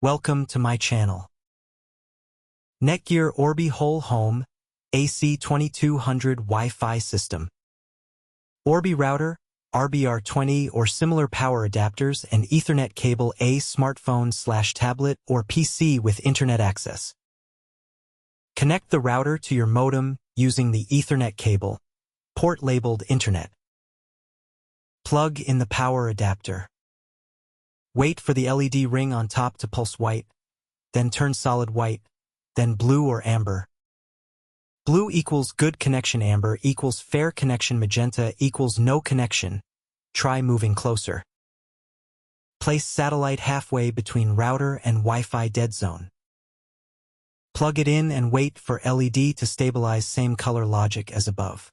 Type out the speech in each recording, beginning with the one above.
Welcome to my channel. Netgear Orbi Whole Home AC2200 Wi-Fi System. Orbi router, RBR20 or similar power adapters and Ethernet cable A smartphone/tablet or PC with internet access. Connect the router to your modem using the Ethernet cable, port labeled Internet. Plug in the power adapter. Wait for the LED ring on top to pulse white, then turn solid white, then blue or amber. Blue equals good connection, amber equals fair connection, magenta equals no connection. Try moving closer. Place satellite halfway between router and Wi-Fi dead zone. Plug it in and wait for LED to stabilize, same color logic as above.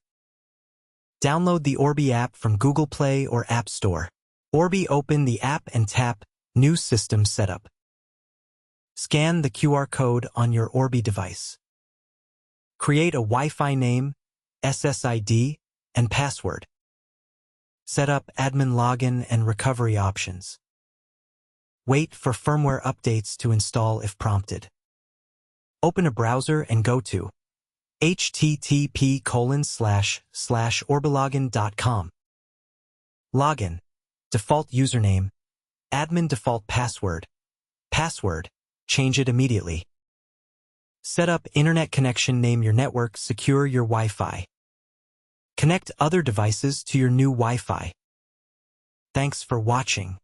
Download the Orbi app from Google Play or App Store. Orbi, open the app and tap New System Setup. Scan the QR code on your Orbi device. Create a Wi-Fi name, SSID, and password. Set up admin login and recovery options. Wait for firmware updates to install if prompted. Open a browser and go to http://orbilogin.com. Login. Default username. Admin default password. Password. Change it immediately. Set up internet connection, name your network, secure your Wi-Fi. Connect other devices to your new Wi-Fi. Thanks for watching.